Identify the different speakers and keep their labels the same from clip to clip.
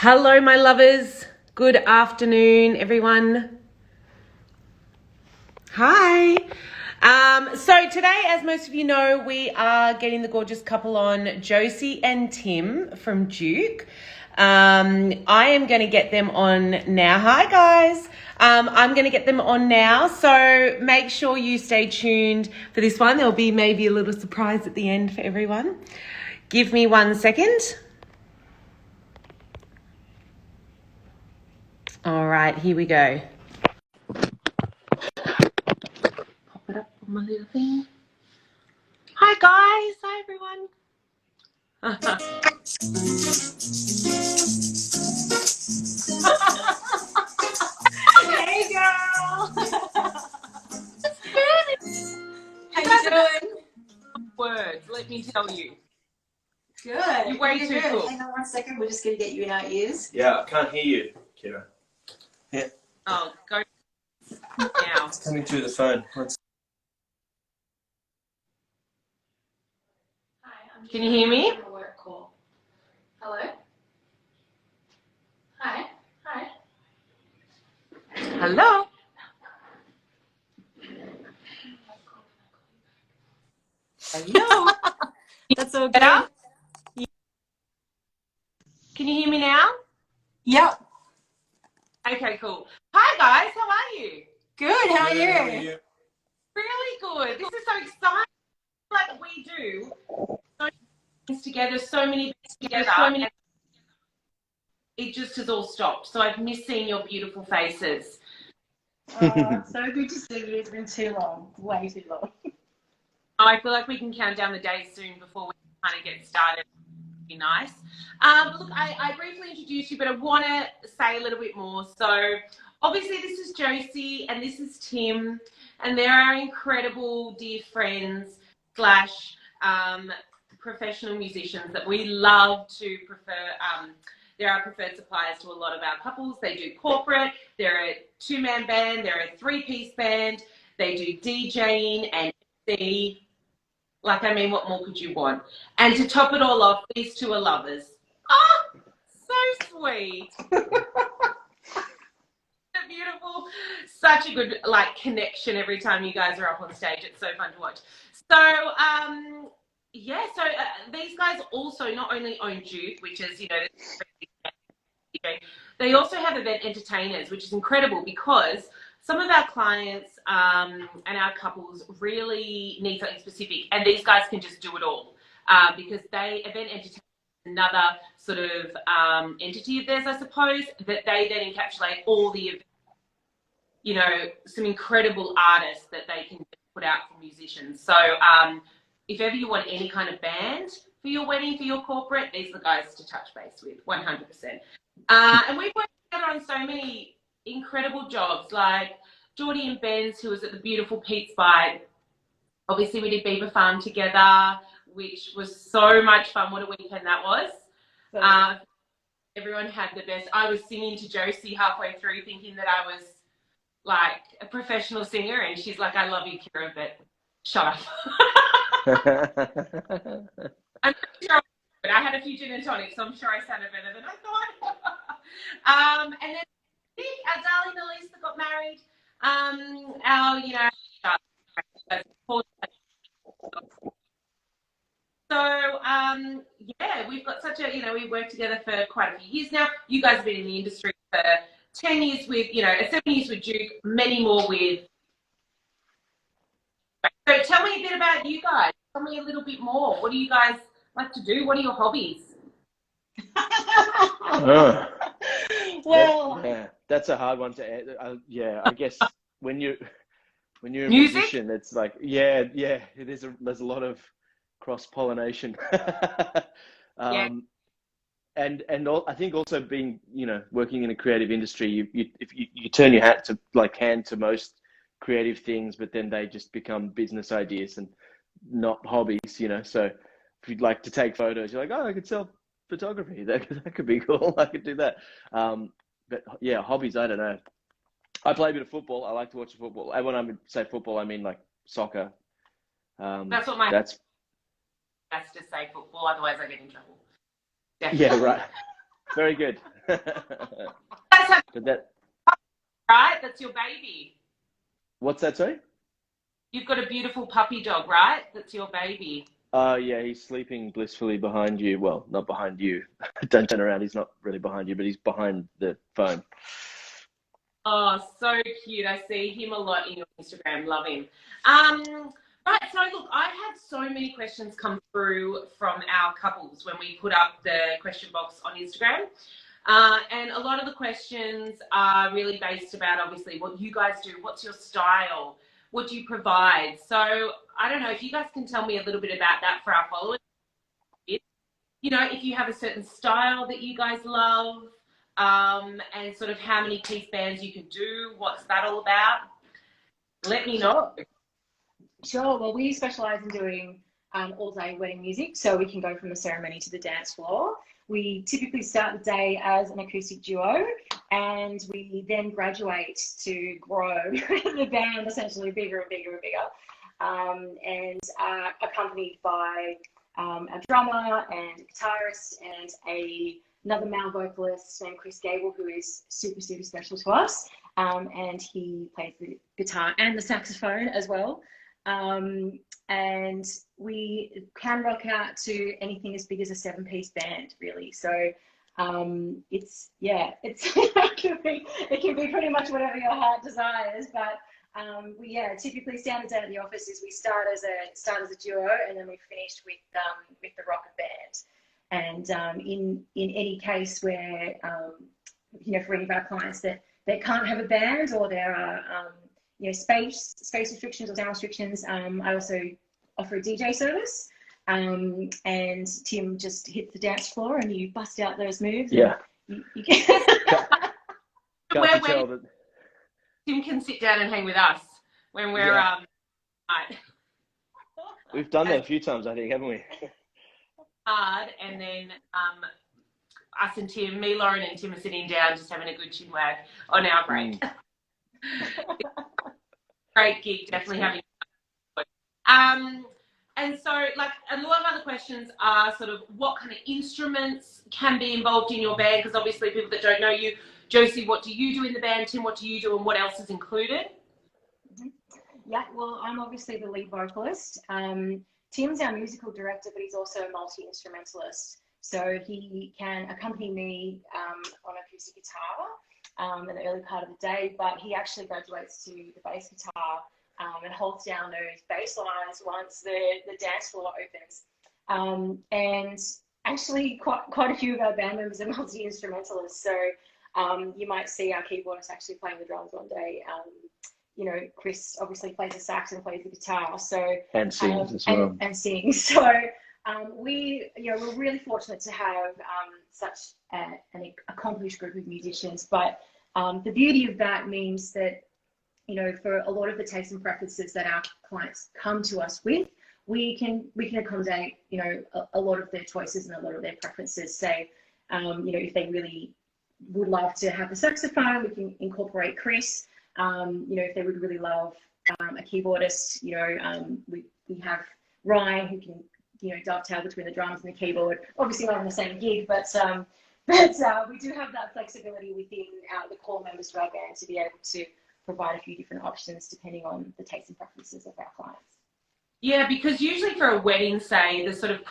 Speaker 1: Hello, my lovers. Good afternoon, everyone. Hi. So today, as most of you know, we are getting the gorgeous couple on, Josie and Tim from Duke. I am going to get them on now. Hi, guys. I'm going to get them on now, so make sure you stay tuned for this one. There'll be maybe a little surprise at the end for everyone. Give me 1 second. All right, here we go. Pop it up on my little thing. Hi, guys. Hi, everyone.
Speaker 2: Hey, girl. How you doing?
Speaker 1: Words, let me tell you.
Speaker 2: Good.
Speaker 1: You're way too cool.
Speaker 2: Hang on 1 second. We're just going to get you in our ears.
Speaker 3: Yeah, I can't hear you, Kira. Yeah.
Speaker 1: Oh, go now.
Speaker 3: It's coming through the phone.
Speaker 2: Hi.
Speaker 1: Can you hear me?
Speaker 2: On a work call. Hello? Hi. Hi.
Speaker 1: Hello. Hello.
Speaker 2: That's all good.
Speaker 1: Better? Can you hear me now?
Speaker 2: Yep.
Speaker 1: Okay, cool. Hi, guys. How are you?
Speaker 2: Good. How are you?
Speaker 1: Really good. This is so exciting. Like we do so many things together, so many things together. And it just has all stopped. So I've missed seeing your beautiful faces.
Speaker 2: Oh, so good to see you. It's been too long. Way too long.
Speaker 1: I feel like we can count down the days soon before we kind of get started. Be nice. Look, I briefly introduced you, but I want to say a little bit more. So obviously this is Josie and this is Tim, and they're our incredible dear friends slash professional musicians that we love to prefer. They're our preferred suppliers to a lot of our couples. They do corporate, they're a two-man band, they're a three-piece band, they do DJing and MC. Like, I mean, what more could you want? And to top it all off, these two are lovers. Oh, so sweet. Beautiful. Such a good, like, connection every time you guys are up on stage. It's so fun to watch. So, yeah, so these guys also not only own Duke, which is, you know, they also have event entertainers, which is incredible because some of our clients and our couples really need something specific, and these guys can just do it all because they event entertainment is another sort of entity of theirs, I suppose, that they then encapsulate all the events, you know, some incredible artists that they can put out for musicians. So if ever you want any kind of band for your wedding, for your corporate, these are the guys to touch base with, 100%. And we've worked together on so many incredible jobs, like Geordie and Ben's, who was at the beautiful Pete's Bite. Obviously, we did Beaver Farm together, which was so much fun. What a weekend that was. Everyone had the best. I was singing to Josie halfway through, thinking that I was like a professional singer, and she's like, "I love you, Kira, but shut up." I'm pretty sure I had a few gin and tonics, so I'm sure I sounded better than I thought. And then our darling Elise that got married. Our, you know, so yeah, we've got such a, you know, we've worked together for quite a few years now. You guys have been in the industry for 10 years with, you know, 7 years with Duke, many more with. So tell me a bit about you guys. Tell me a little bit more. What do you guys like to do? What are your hobbies?
Speaker 2: Well,
Speaker 3: yeah, that's a hard one to answer. Yeah, I guess when you're a
Speaker 1: Music?
Speaker 3: musician, it's like there's a lot of cross-pollination.
Speaker 1: Yeah.
Speaker 3: I think also being, you know, working in a creative industry, if you turn your hand to most creative things, but then they just become business ideas and not hobbies, you know. So if you'd like to take photos, you're like, oh, I could sell photography. That could be cool. I could do that. But yeah, hobbies, I don't know. I play a bit of football. I like to watch football. And when I say football, I mean like soccer.
Speaker 1: That's what my has to say football, otherwise I get in trouble.
Speaker 3: Yeah, right. Very good.
Speaker 1: That's a-
Speaker 3: But that,
Speaker 1: right? That's your baby.
Speaker 3: what's that, sorry?
Speaker 1: You've got a beautiful puppy dog, right? That's your baby.
Speaker 3: Oh, yeah, he's sleeping blissfully behind you. Well, not behind you. Don't turn around. He's not really behind you, but he's behind the phone.
Speaker 1: Oh, so cute. I see him a lot in your Instagram. Love him. Right, so look, I had so many questions come through from our couples when we put up the question box on Instagram. And a lot of the questions are really based about, obviously, what you guys do. What's your style? What do you provide? So I don't know if you guys can tell me a little bit about that for our followers. You know, if you have a certain style that you guys love, and sort of how many piece bands you can do. What's that all about? Let me know.
Speaker 2: Sure. Well, we specialise in doing all day wedding music, so we can go from the ceremony to the dance floor. We typically start the day as an acoustic duo, and we then graduate to grow the band essentially bigger and bigger and bigger, and are accompanied by a drummer and a guitarist and another male vocalist named Chris Gable, who is super, super special to us. And he plays the guitar and the saxophone as well. And we can rock out to anything as big as a 7-piece band, really. So it can be pretty much whatever your heart desires. But we typically standard day at the office is we start as a duo, and then we finish with the rocker band. And in any case where for any of our clients that can't have a band, or there are space restrictions or sound restrictions, I also offer a DJ service, and Tim just hits the dance floor and you bust out those moves.
Speaker 3: Yeah.
Speaker 2: You
Speaker 3: Can't tell that.
Speaker 1: Tim can sit down and hang with us when we're right.
Speaker 3: We've done that a few times, I think, haven't we?
Speaker 1: Hard, and then us and Tim, me, Lauren, and Tim are sitting down, just having a good chin wag on our break. Great gig, definitely having. And so, like, a lot of other questions are sort of what kind of instruments can be involved in your band, because obviously people that don't know you, Josie, what do you do in the band? Tim, what do you do, and what else is included?
Speaker 2: Yeah, well, I'm obviously the lead vocalist. Tim's our musical director, but he's also a multi-instrumentalist. So he can accompany me on acoustic guitar in the early part of the day, but he actually graduates to the bass guitar and holds down those bass lines once the dance floor opens. And actually, quite a few of our band members are multi-instrumentalists. So you might see our keyboardist actually playing the drums one day. Chris obviously plays the sax and plays the guitar. So
Speaker 3: and sings as well.
Speaker 2: And sings. So we're really fortunate to have such an accomplished group of musicians. But the beauty of that means that, for a lot of the tastes and preferences that our clients come to us with, we can accommodate, a lot of their choices and a lot of their preferences. Say, if they really would love to have the saxophone, we can incorporate Chris. If they would really love a keyboardist, we have Ryan, who can, dovetail between the drums and the keyboard. Obviously not on the same gig, but we do have that flexibility within the core members of our band to be able to provide a few different options depending on the tastes and preferences of our clients.
Speaker 1: Yeah, because usually for a wedding, say, the sort of the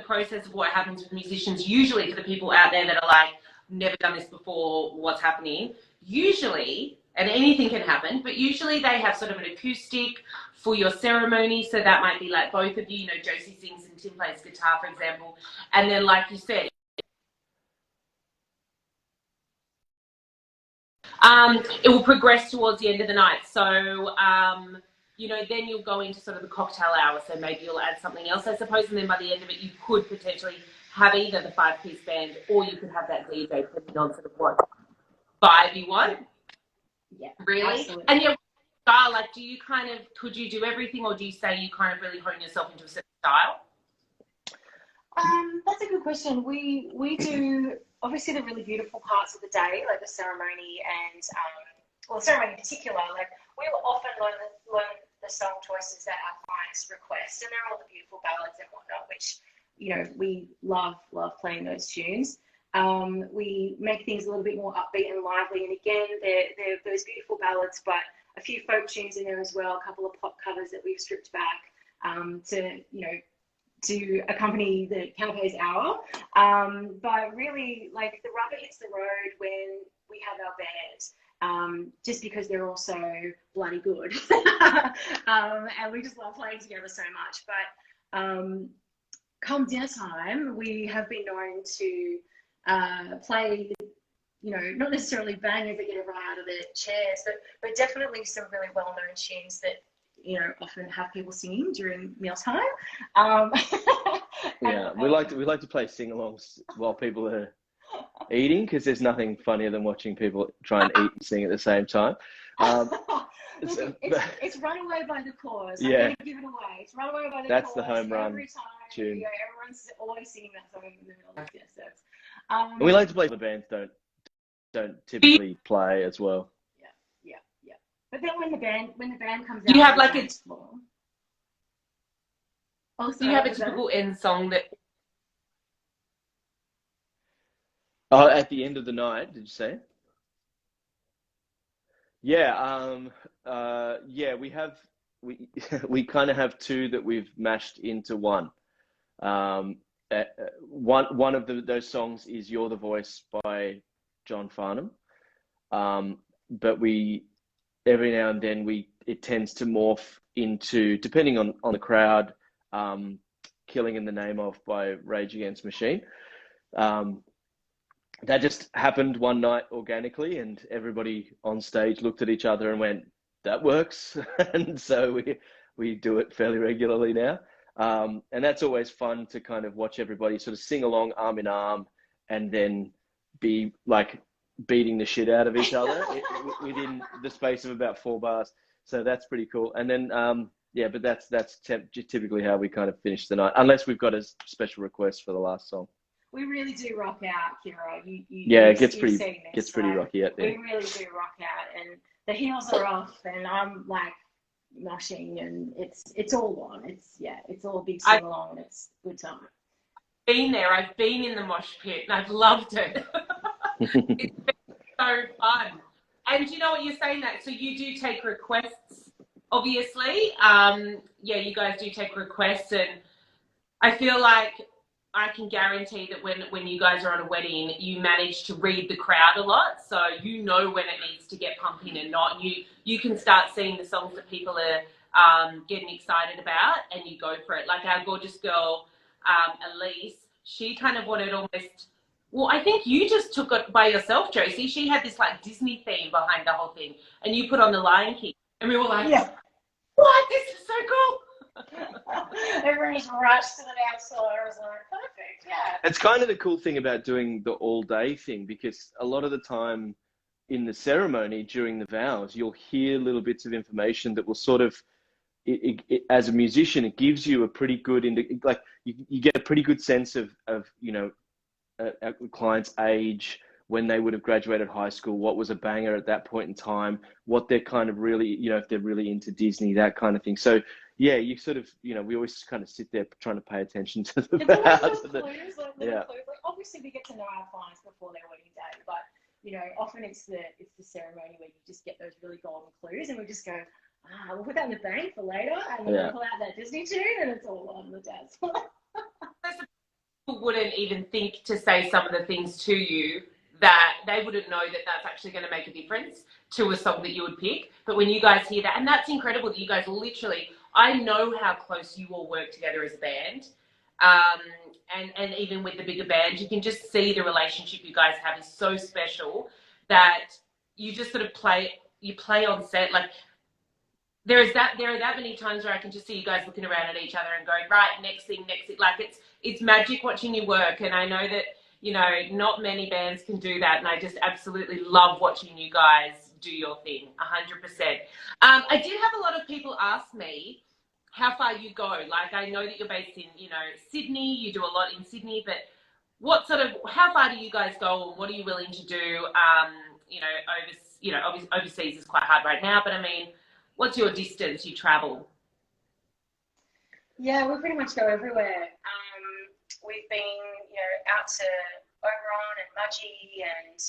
Speaker 1: process of what happens with musicians, usually for the people out there that are like, never done this before, what's happening? Usually, and anything can happen, but usually they have sort of an acoustic for your ceremony. So that might be like both of you, Josie sings and Tim plays guitar, for example. And then, like you said, it will progress towards the end of the night. So, then you'll go into sort of the cocktail hour. So maybe you'll add something else, I suppose. And then by the end of it, you could potentially have either the 5-piece band, or you could have that DJ depending on sort of what vibe you want.
Speaker 2: Yeah,
Speaker 1: really.
Speaker 2: Absolutely.
Speaker 1: And your style, like, could you do everything, or do you say you kind of really hone yourself into a certain style?
Speaker 2: That's a good question. We do obviously the really beautiful parts of the day, like the ceremony and the ceremony in particular. Like, we will often learn the song choices that our clients request, and they're all the beautiful ballads and whatnot, which we love playing those tunes. We make things a little bit more upbeat and lively, and again, they're those beautiful ballads, but a few folk tunes in there as well, a couple of pop covers that we've stripped back to accompany the Canapé's hour. But really, like, the rubber hits the road when we have our band, just because they're all so bloody good. And we just love playing together so much. But come dinner time, we have been known to play, not necessarily bangers that get everyone out of their chairs, but definitely some really well-known tunes that often have people singing during mealtime.
Speaker 3: Yeah, we like to play sing-alongs while people are eating, because there's nothing funnier than watching people try and eat and sing at the same time.
Speaker 2: It's Run Away by the Cause. I'm
Speaker 3: Yeah,
Speaker 2: going to give it away. It's Run Away by the Cause.
Speaker 3: that's the home run
Speaker 2: every time.
Speaker 3: tune.
Speaker 2: Yeah, everyone's always singing that song in the middle of the episodes.
Speaker 3: And we like to play the bands don't typically play as well.
Speaker 2: Yeah. But then when the band comes out,
Speaker 1: Do you have like a
Speaker 2: floor,
Speaker 1: do you have a typical end song that?
Speaker 3: Oh, at the end of the night, did you say? Yeah, we kind of have two that we've mashed into one. One of those songs is "You're the Voice" by John Farnham. But every now and then it tends to morph into, depending on the crowd, "Killing in the Name of" by Rage Against the Machine. That just happened one night organically, and everybody on stage looked at each other and went, "That works." And so we do it fairly regularly now. And that's always fun to kind of watch everybody sort of sing along arm in arm, and then be like beating the shit out of each other within the space of about 4 bars. So that's pretty cool. And then, but that's typically how we kind of finish the night, unless we've got a special request for the last song.
Speaker 2: We really do rock out, Kira.
Speaker 3: It gets pretty rocky out there.
Speaker 2: We really do rock out, and the heels are off, and I'm like moshing, and it's all on. It's all a big sing along, and it's good time.
Speaker 1: I've been in the mosh pit, and I've loved it. It's been so fun. And you know what, you're saying that, so you do take requests, obviously. You guys do take requests, and I feel like I can guarantee that when you guys are on a wedding, you manage to read the crowd a lot, so you know when it needs to get pumping and not. You can start seeing the songs that people are getting excited about, and you go for it. Like our gorgeous girl, Elise, she kind of wanted almost. Well, I think you just took it by yourself, Josie. She had this like Disney theme behind the whole thing, and you put on the Lion King, and we were like,
Speaker 2: yeah.
Speaker 1: "What? This is so cool!"
Speaker 2: Everyone just rushed to the dance floor. I was like, perfect, yeah.
Speaker 3: It's kind of the cool thing about doing the all day thing, because a lot of the time in the ceremony during the vows, you'll hear little bits of information that will sort of, as a musician, it gives you a pretty good, you get a pretty good sense of a client's age, when they would have graduated high school, what was a banger at that point in time, what they're kind of really, if they're really into Disney, that kind of thing. So yeah, you sort of, we always kind of sit there trying to pay attention to the vows.
Speaker 2: Clues. Like, obviously we get to know our clients before their wedding day, but often it's the ceremony where you just get those really golden clues, and we just go, we'll put that in the bank for later, and then we'll pull out that Disney tune, and it's all on the dance floor.
Speaker 1: People wouldn't even think to say some of the things to you that they wouldn't know that that's actually going to make a difference to a song that you would pick. But when you guys hear that, and that's incredible that you guys literally, I know how close you all work together as a band. And even with the bigger band, you can just see the relationship you guys have is so special that you just sort of play on set. Like there are that many times where I can just see you guys looking around at each other and going, right, next thing. Like it's magic watching you work. And I know that, not many bands can do that. And I just absolutely love watching you guys do your thing, 100%. I did have a lot of people ask me how far you go. Like, I know that you're based in, Sydney. You do a lot in Sydney, but how far do you guys go, and what are you willing to do? Overseas is quite hard right now, but I mean, what's your distance you travel?
Speaker 2: Yeah, we pretty much go everywhere. we've been, you know, out to Oberon and Mudgee and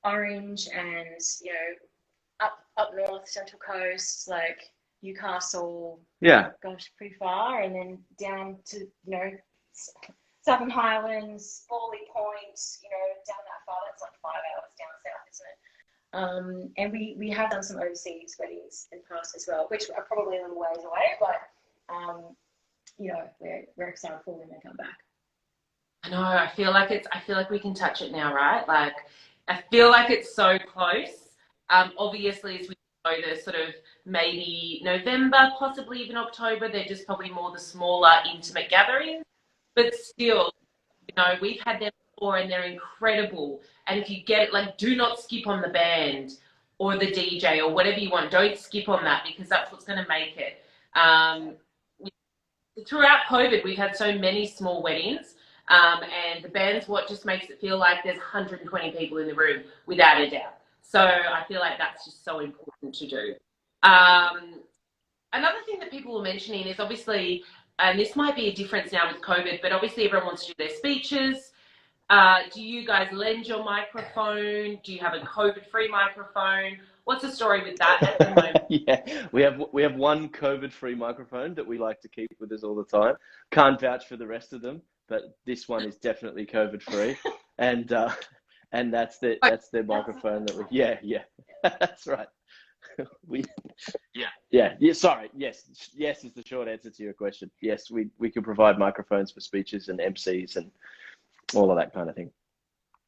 Speaker 2: Orange and, you know, up north, Central Coast, like Newcastle.
Speaker 3: Yeah.
Speaker 2: Gosh, pretty far, and then down to, you know, Southern Highlands, Morley Point, you know, down that far. That's like 5 hours down south, isn't it? And we have done some overseas weddings in the past as well, which are probably a little ways away, but you know, we're excited for when they come back.
Speaker 1: I know. I feel like we can touch it now, right? Like, I feel like it's so close. Obviously, as we know, there's sort of maybe November, possibly even October. They're just probably more the smaller, intimate gatherings. But still, you know, we've had them before and they're incredible. And if you get it, like, do not skip on the band or the DJ or whatever you want. Don't skip on that, because that's what's going to make it. Throughout COVID, we've had so many small weddings, and the band's what just makes it feel like there's 120 people in the room, without a doubt. So I feel like that's just so important to do. Another thing that people were mentioning is obviously, and this might be a difference now with COVID, but obviously everyone wants to do their speeches. Do you guys lend your microphone? Do you have a COVID-free microphone? What's the story with that at the moment?
Speaker 3: Yeah, we have one COVID-free microphone that we like to keep with us all the time. Can't vouch for the rest of them, but this one is definitely COVID-free, and that's the microphone that we that's right. Sorry, yes is the short answer to your question. Yes, we can provide microphones for speeches and MCs and all of that kind of thing.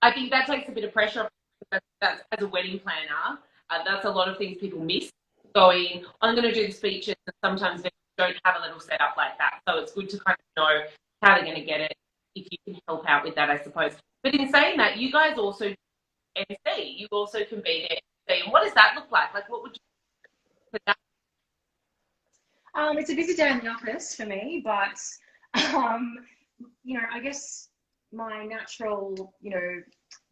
Speaker 1: I think that takes a bit of pressure off. That's, as a wedding planner, that's a lot of things people miss. Going, I'm going to do the speeches, and sometimes they don't have a little setup like that. So it's good to kind of know how they're going to get it, if you can help out with that, I suppose. But in saying that, you guys also do MC. You also can be there. And what does that look like? Like, what would you put that?
Speaker 2: It's a busy day in the office for me, but you know, I guess my natural, you know,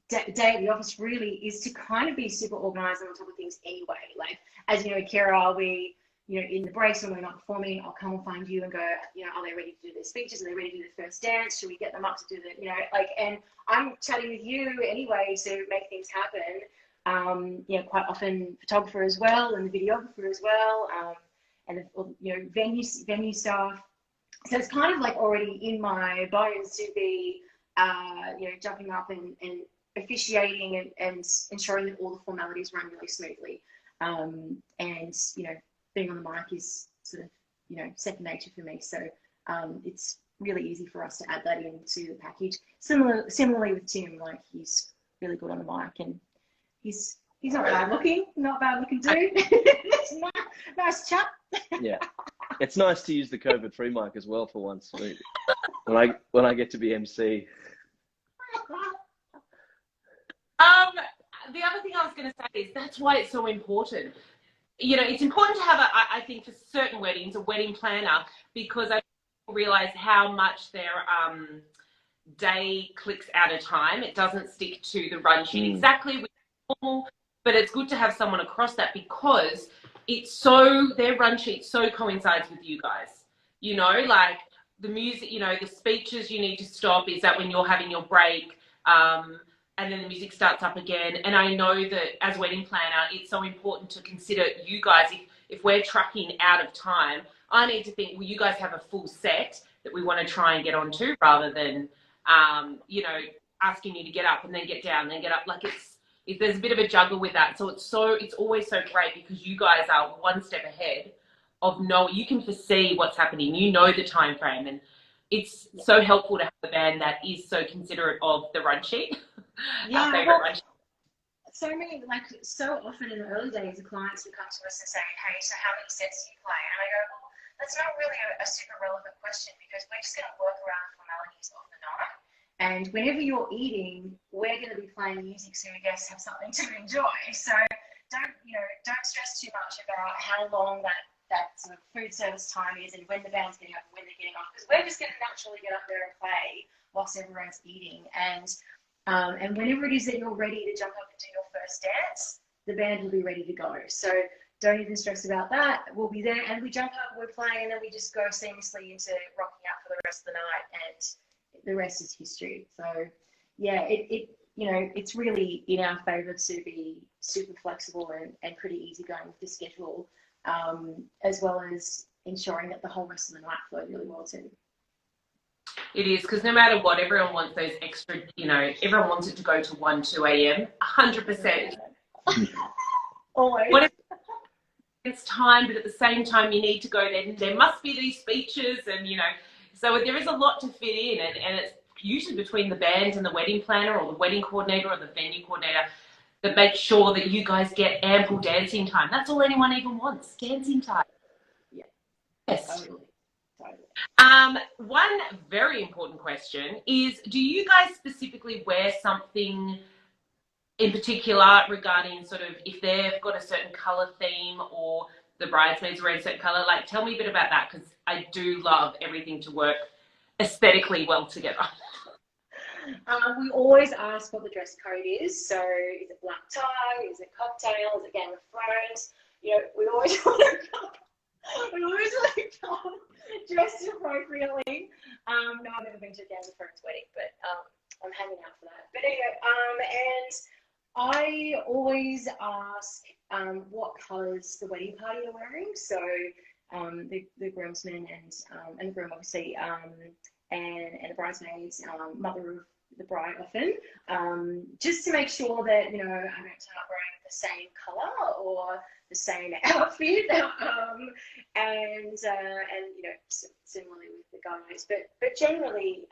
Speaker 2: day at the office really is to kind of be super organized and on top of things anyway. Like, as you know, Kira, we, you know, in the breaks when we're not performing, I'll come and find you and go, you know, are they ready to do their speeches? Are they ready to do the first dance? Should we get them up to do the, you know, like, and I'm chatting with you anyway to make things happen. You know, quite often photographer as well, and the videographer as well, and the, you know, venue staff. So it's kind of like already in my bones to be, you know, jumping up and officiating and ensuring that all the formalities run really smoothly. And, you know, being on the mic is sort of, you know, second nature for me. So it's really easy for us to add that into the package. Similarly with Tim, like, he's really good on the mic, and he's not bad looking dude. nice chap.
Speaker 3: Yeah. It's nice to use the COVID-free mic as well for once. When I get to be MC.
Speaker 1: The other thing I was going to say is that's why it's so important. You know, it's important to have I think for certain weddings, a wedding planner, because I realize how much their day clicks at a time. It doesn't stick to the run sheet exactly with normal, but it's good to have someone across that, because their run sheet so coincides with you guys. You know, like the music, you know, the speeches you need to stop is that when you're having your break, and then the music starts up again. And I know that as wedding planner, it's so important to consider you guys. If we're trucking out of time, I need to think, well, you guys have a full set that we want to try and get onto, rather than, you know, asking you to get up and then get down, then get up. Like, there's a bit of a juggle with that. So it's always so great, because you guys are one step ahead of you can foresee what's happening. You know the time frame, and it's so helpful to have a band that is so considerate of the run sheet.
Speaker 2: Yeah,
Speaker 1: Our favorite run sheet.
Speaker 2: So often in the early days, the clients would come to us and say, hey, so how many sets do you play? And I go, well, that's not really a super relevant question, because we're just going to work around the formalities of the night. And whenever you're eating, we're going to be playing music so your guests have something to enjoy. So don't stress too much about how long that sort of food service time is, and when the band's getting up and when they're getting off, because we're just going to naturally get up there and play whilst everyone's eating. And whenever it is that you're ready to jump up and do your first dance, the band will be ready to go. So don't even stress about that. We'll be there, and we jump up, we're playing, and then we just go seamlessly into rocking out for the rest of the night. And the rest is history. So yeah, it's really in our favour to be super flexible and pretty easygoing with the schedule, as well as ensuring that the whole rest of the night flowed really well too.
Speaker 1: It is, because no matter what, everyone wants those extra, everyone wants it to go to 1, 2 a.m. 100%.
Speaker 2: Always.
Speaker 1: What if it's time, but at the same time you need to go there. There must be these speeches and, so there is a lot to fit in, and it's usually between the band and the wedding planner or the wedding coordinator or the venue coordinator that make sure that you guys get ample dancing time. That's all anyone even wants, dancing time.
Speaker 2: Yeah.
Speaker 1: Yes.
Speaker 2: Totally.
Speaker 1: One very important question is, do you guys specifically wear something in particular regarding sort of if they've got a certain colour theme or the bridesmaids wear a certain colour? Like, tell me a bit about that, because I do love everything to work aesthetically well together.
Speaker 2: We always ask what the dress code is. So is it black tie? Is it cocktail? Is it Game of Thrones? We always want to come dressed appropriately. No, I've never been to a Game of Thrones wedding, but I'm hanging out for that. But anyway, and I always ask what colours the wedding party are wearing. So the groomsmen and the groom obviously, and the bridesmaids, mother of the bride often, just to make sure that I don't turn up wearing the same colour or the same outfit, and similarly with the guys, but generally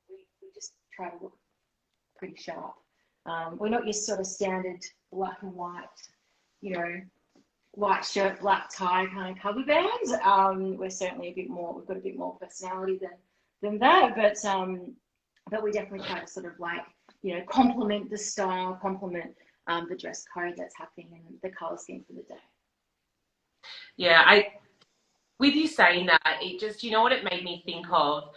Speaker 2: we just try to look pretty sharp. We're not your sort of standard black and white, white shirt, black tie kind of cover bands. We're certainly we've got a bit more personality than that, but we definitely try to sort of complement the style, complement the dress code that's happening and the colour scheme for the day.
Speaker 1: Yeah, with you saying that, it just, what it made me think of?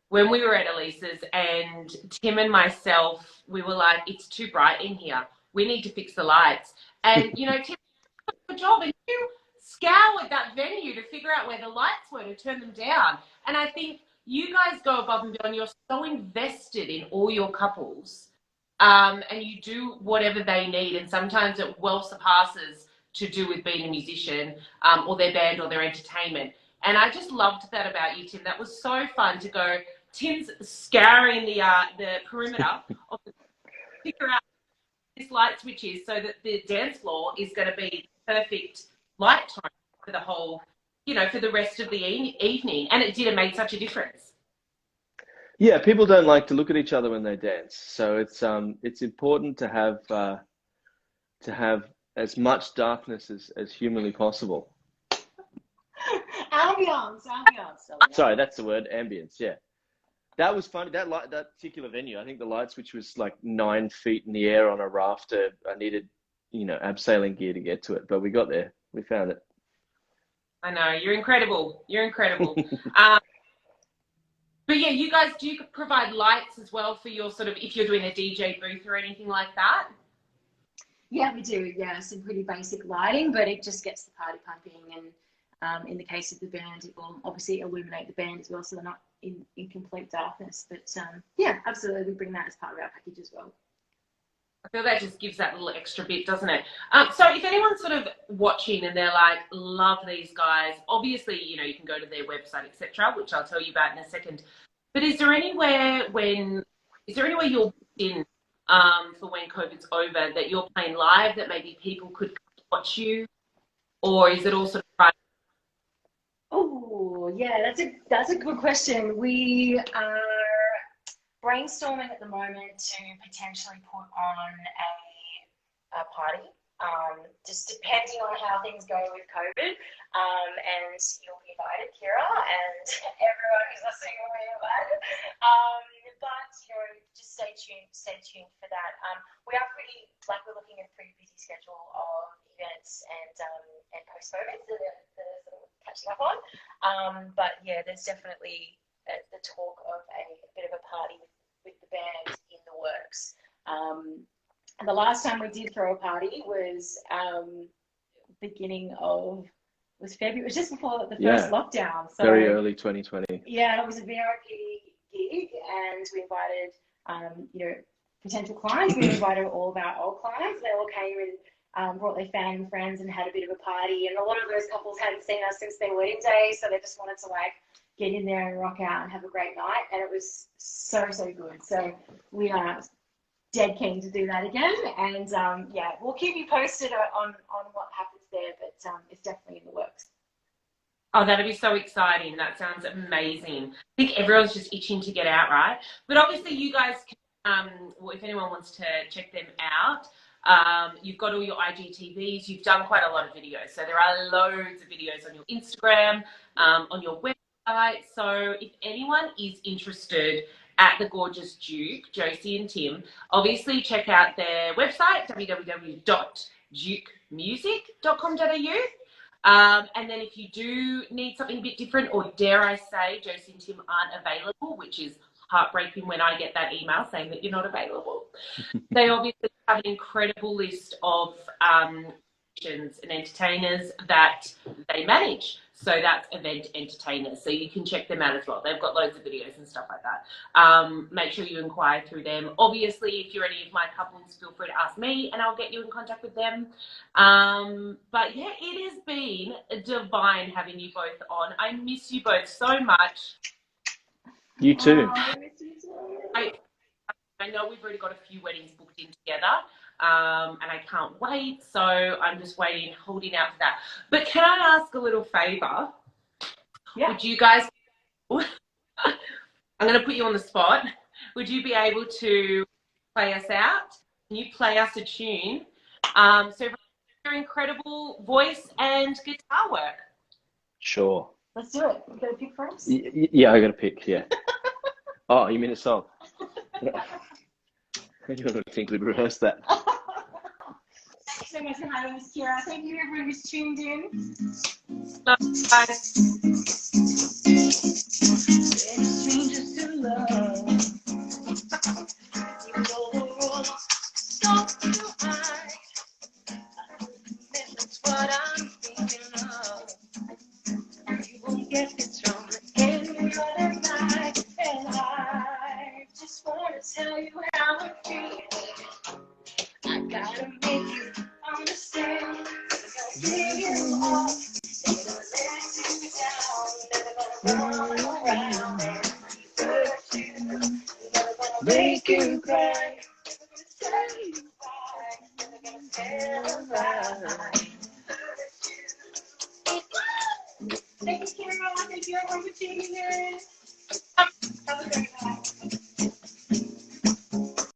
Speaker 1: When we were at Elisa's and Tim and myself, we were like, it's too bright in here. We need to fix the lights. And, Tim did a good job, and you scoured that venue to figure out where the lights were to turn them down. And I think you guys go above and beyond. You're so invested in all your couples, and you do whatever they need. And sometimes it well surpasses to do with being a musician, or their band or their entertainment. And I just loved that about you, Tim. That was so fun to go. Tim's scouring the perimeter of figure out this light switch is so that the dance floor is going to be perfect light time for the whole, for the rest of the evening. And it did. It made such a difference.
Speaker 3: Yeah, people don't like to look at each other when they dance, so it's important to have as much darkness as humanly possible.
Speaker 2: Ambience.
Speaker 3: Sorry, that's the word, ambience. Yeah, that was funny. That particular venue, I think the light switch was like 9 feet in the air on a rafter. I needed, abseiling gear to get to it, but we got there. We found it.
Speaker 1: I know, you're incredible. But yeah, you guys, do you provide lights as well for your sort of, if you're doing a DJ booth or anything like that?
Speaker 2: Yeah, we do. Yeah, some pretty basic lighting, but it just gets the party pumping. And in the case of the band, it will obviously illuminate the band as well, so they're not in complete darkness. But yeah, absolutely, we bring that as part of our package as well.
Speaker 1: I feel that just gives that little extra bit, doesn't it? So if anyone's sort of watching and they're like, love these guys, obviously, you can go to their website, etc., which I'll tell you about in a second. But is there anywhere you're in for when COVID's over that you're playing live that maybe people could watch you, or is it all sort of private?
Speaker 2: Oh, yeah, that's a good question. We are brainstorming at the moment to potentially put on a party, just depending on how things go with COVID. And you'll be invited, Kira, and everyone who's listening will be invited. But just stay tuned for that. We are we're looking at a pretty busy schedule of events and post-COVID that are sort of catching up on. But yeah, there's definitely the talk of a bit of a party with the band in the works. And the last time we did throw a party was February. It was just before the first lockdown. So
Speaker 3: very early 2020.
Speaker 2: Yeah, it was a VIP gig big, and we invited, potential clients. We invited all of our old clients. They all came and brought their family and friends and had a bit of a party. And a lot of those couples hadn't seen us since their wedding day, so they just wanted to get in there and rock out and have a great night. And it was so good. So we are dead keen to do that again. And we'll keep you posted on what happens there, but it's definitely in the works.
Speaker 1: Oh, that'd be so exciting. That sounds amazing. I think everyone's just itching to get out, right? But obviously you guys can, if anyone wants to check them out, you've got all your IGTVs. You've done quite a lot of videos. So there are loads of videos on your Instagram, on your website. So if anyone is interested at the Gorgeous Duke, Josie and Tim, obviously check out their website, www.dukemusic.com.au. And then if you do need something a bit different, or dare I say, Josie and Tim aren't available, which is heartbreaking when I get that email saying that you're not available. They obviously have an incredible list of musicians and entertainers that they manage. So that's event entertainers. So you can check them out as well. They've got loads of videos and stuff like that. Make sure you inquire through them. Obviously, if you're any of my couples, feel free to ask me and I'll get you in contact with them. But yeah, it has been divine having you both on. I miss you both so much.
Speaker 3: You too.
Speaker 1: I know we've already got a few weddings booked in together, and I can't wait. So I'm just waiting, holding out for that. But can I ask a little favour?
Speaker 2: Yeah.
Speaker 1: Would you guys, I'm going to put you on the spot. Would you be able to play us out? Can you play us a tune? So your incredible voice and guitar work.
Speaker 3: Sure.
Speaker 2: Let's do it. You got a pick for us?
Speaker 3: Yeah, I got a pick, yeah. Oh, you mean a song? You got to think we'd rehearse that.
Speaker 2: Thanks so much for having us, Kira. Thank you, everyone who's tuned in.
Speaker 1: Love you guys.
Speaker 2: Strangers to love. You know the rules, don't you hide. That's what I'm thinking of. You won't get this wrong again the other night. And I just want to tell you how I feel. I gotta make you understand. Never gonna give you up. Never gonna let you down. Never gonna run around and hurt you. Never gonna make you cry. Never gonna tell you why. Never gonna tell a lie. Thank you, Kira. Thank you, everyone, for tuning in. Have a great night.